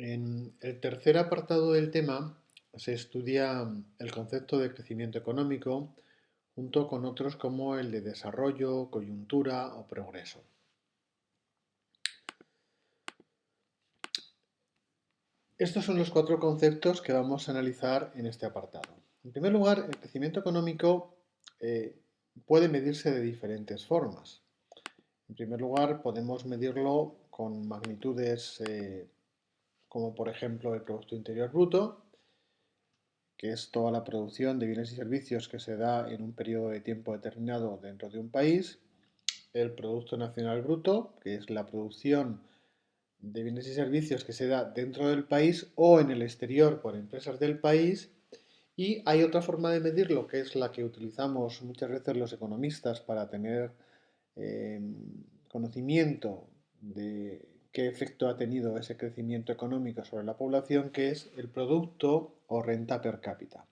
En el tercer apartado del tema se estudia el concepto de crecimiento económico junto con otros como el de desarrollo, coyuntura o progreso. Estos son los cuatro conceptos que vamos a analizar en este apartado. En primer lugar, el crecimiento económico eh, puede medirse de diferentes formas. En primer lugar, podemos medirlo con magnitudes como por ejemplo el Producto Interior Bruto, que es toda la producción de bienes y servicios que se da en un periodo de tiempo determinado dentro de un país, el Producto Nacional Bruto, que es la producción de bienes y servicios que se da dentro del país o en el exterior por empresas del país. Y hay otra forma de medirlo, que es la que utilizamos muchas veces los economistas para tener eh, conocimiento de qué efecto ha tenido ese crecimiento económico sobre la población, que es el producto o renta per cápita.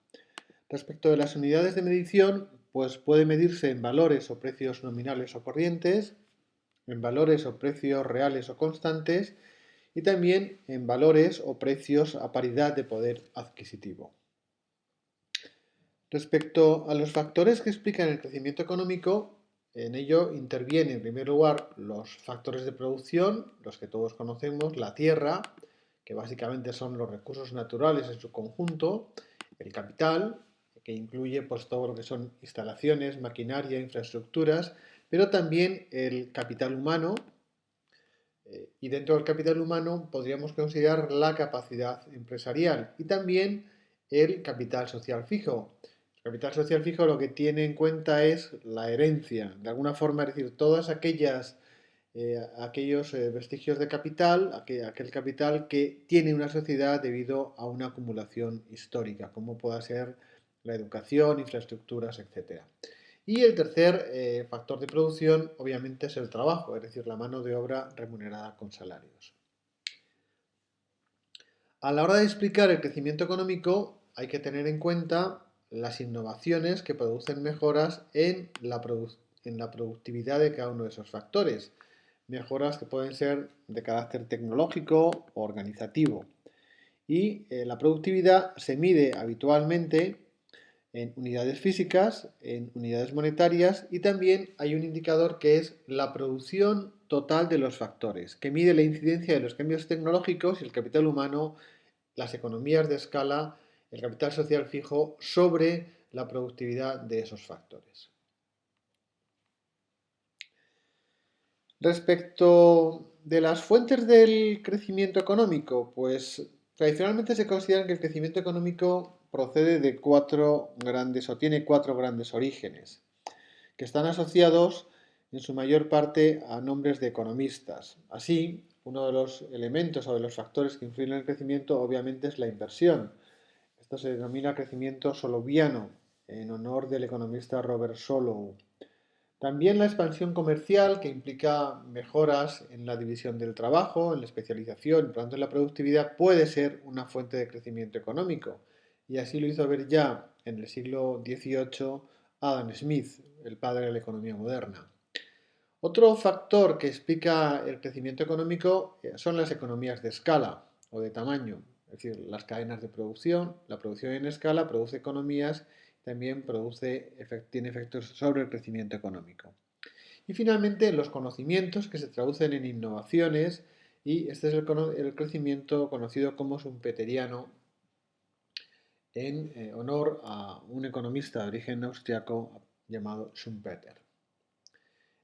Respecto de las unidades de medición, pues puede medirse en valores o precios nominales o corrientes, en valores o precios reales o constantes y también en valores o precios a paridad de poder adquisitivo. Respecto a los factores que explican el crecimiento económico, en ello intervienen en primer lugar los factores de producción, los que todos conocemos, la tierra, que básicamente son los recursos naturales en su conjunto, el capital, que incluye pues, todo lo que son instalaciones, maquinaria, infraestructuras, pero también el capital humano, y dentro del capital humano podríamos considerar la capacidad empresarial y también el capital social fijo. El capital social fijo lo que tiene en cuenta es la herencia, de alguna forma, es decir, todas aquellos vestigios de capital, aquel capital que tiene una sociedad debido a una acumulación histórica, como pueda ser la educación, infraestructuras, etcétera. Y el tercer factor de producción, obviamente, es el trabajo, es decir, la mano de obra remunerada con salarios. A la hora de explicar el crecimiento económico, hay que tener en cuenta las innovaciones que producen mejoras en la productividad de cada uno de esos factores. Mejoras que pueden ser de carácter tecnológico o organizativo. Y la productividad se mide habitualmente en unidades físicas, en unidades monetarias y también hay un indicador que es la producción total de los factores, que mide la incidencia de los cambios tecnológicos y el capital humano, las economías de escala, el capital social fijo sobre la productividad de esos factores. Respecto de las fuentes del crecimiento económico, pues tradicionalmente se considera que el crecimiento económico procede de cuatro grandes o tiene cuatro grandes orígenes, que están asociados en su mayor parte a nombres de economistas. Así, uno de los elementos o de los factores que influyen en el crecimiento obviamente es la inversión. Esto se denomina crecimiento soloviano, en honor del economista Robert Solow. También la expansión comercial, que implica mejoras en la división del trabajo, en la especialización, por tanto en la productividad, puede ser una fuente de crecimiento económico. Y así lo hizo ver ya en el siglo XVIII Adam Smith, el padre de la economía moderna. Otro factor que explica el crecimiento económico son las economías de escala o de tamaño, es decir, las cadenas de producción. La producción en escala produce economías, también tiene efectos sobre el crecimiento económico. Y finalmente, los conocimientos que se traducen en innovaciones, y este es el crecimiento conocido como schumpeteriano, en honor a un economista de origen austriaco llamado Schumpeter.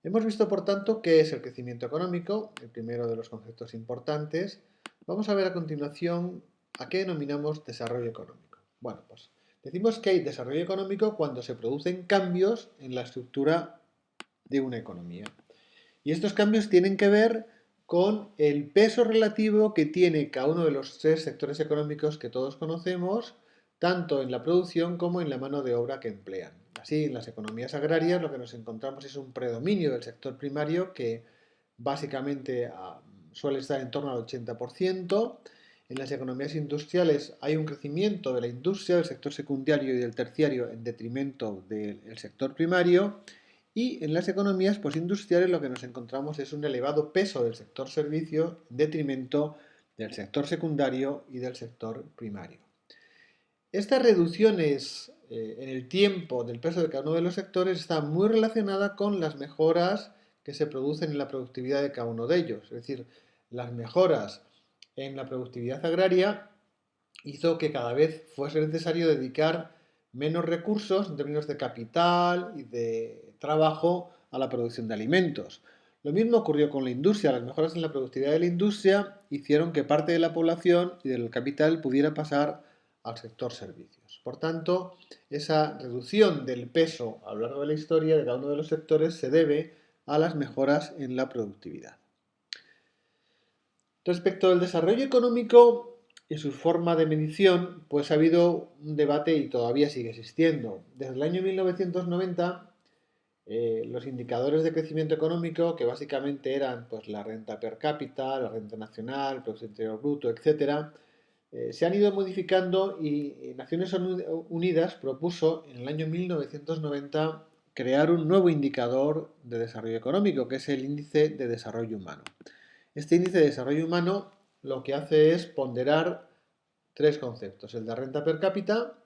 Hemos visto, por tanto, qué es el crecimiento económico, el primero de los conceptos importantes. Vamos a ver a continuación a qué denominamos desarrollo económico. Bueno, pues decimos que hay desarrollo económico cuando se producen cambios en la estructura de una economía. Y estos cambios tienen que ver con el peso relativo que tiene cada uno de los tres sectores económicos que todos conocemos, tanto en la producción como en la mano de obra que emplean. Así, en las economías agrarias lo que nos encontramos es un predominio del sector primario que básicamente suele estar en torno al 80%. En las economías industriales hay un crecimiento de la industria, del sector secundario y del terciario en detrimento del sector primario. Y en las economías postindustriales lo que nos encontramos es un elevado peso del sector servicio en detrimento del sector secundario y del sector primario. Estas reducciones en el tiempo del peso de cada uno de los sectores está muy relacionada con las mejoras que se producen en la productividad de cada uno de ellos. Es decir, las mejoras en la productividad agraria hizo que cada vez fuese necesario dedicar menos recursos en términos de capital y de trabajo a la producción de alimentos. Lo mismo ocurrió con la industria. Las mejoras en la productividad de la industria hicieron que parte de la población y del capital pudiera pasar al sector servicios. Por tanto, esa reducción del peso a lo largo de la historia de cada uno de los sectores se debe a las mejoras en la productividad. Respecto al desarrollo económico y su forma de medición, pues ha habido un debate y todavía sigue existiendo. Desde el año 1990, los indicadores de crecimiento económico, que básicamente eran pues, la renta per cápita, la renta nacional, el Producto Interior Bruto, etc., se han ido modificando y Naciones Unidas propuso en el año 1990 crear un nuevo indicador de desarrollo económico, que es el índice de desarrollo humano. Este índice de desarrollo humano lo que hace es ponderar tres conceptos: el de renta per cápita,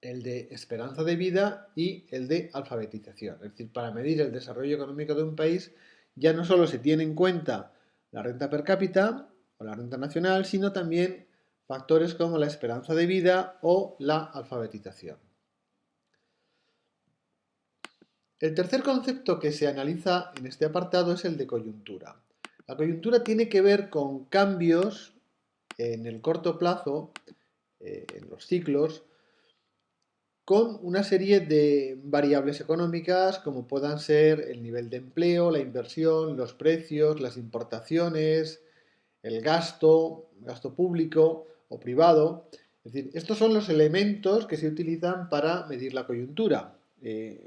el de esperanza de vida y el de alfabetización. Es decir, para medir el desarrollo económico de un país ya no solo se tiene en cuenta la renta per cápita o la renta nacional, sino también factores como la esperanza de vida o la alfabetización. El tercer concepto que se analiza en este apartado es el de coyuntura. La coyuntura tiene que ver con cambios en el corto plazo, en los ciclos, con una serie de variables económicas como puedan ser el nivel de empleo, la inversión, los precios, las importaciones, el gasto público o privado. Es decir, estos son los elementos que se utilizan para medir la coyuntura.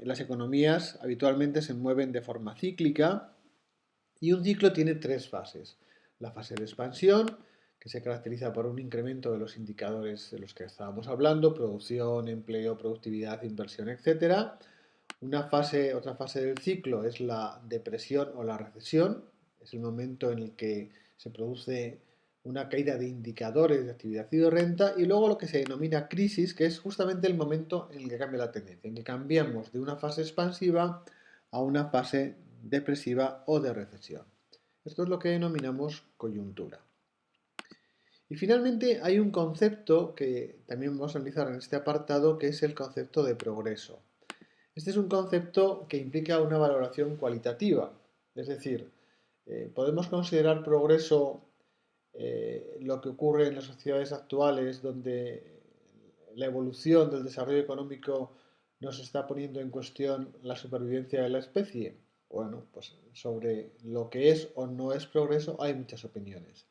Las economías habitualmente se mueven de forma cíclica y un ciclo tiene tres fases. La fase de expansión, que se caracteriza por un incremento de los indicadores de los que estábamos hablando: producción, empleo, productividad, inversión, etc. Otra fase del ciclo es la depresión o la recesión. Es el momento en el que se produce una caída de indicadores de actividad y de renta, y luego lo que se denomina crisis, que es justamente el momento en el que cambia la tendencia, en que cambiamos de una fase expansiva a una fase depresiva o de recesión. Esto es lo que denominamos coyuntura. Y finalmente hay un concepto que también vamos a analizar en este apartado, que es el concepto de progreso. Este es un concepto que implica una valoración cualitativa, es decir, podemos considerar progreso lo que ocurre en las sociedades actuales, donde la evolución del desarrollo económico nos está poniendo en cuestión la supervivencia de la especie. Bueno, pues sobre lo que es o no es progreso hay muchas opiniones.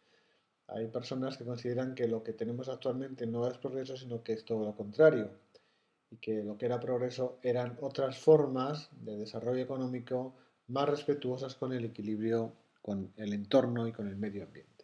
Hay personas que consideran que lo que tenemos actualmente no es progreso, sino que es todo lo contrario, y que lo que era progreso eran otras formas de desarrollo económico más respetuosas con el equilibrio, con el entorno y con el medio ambiente.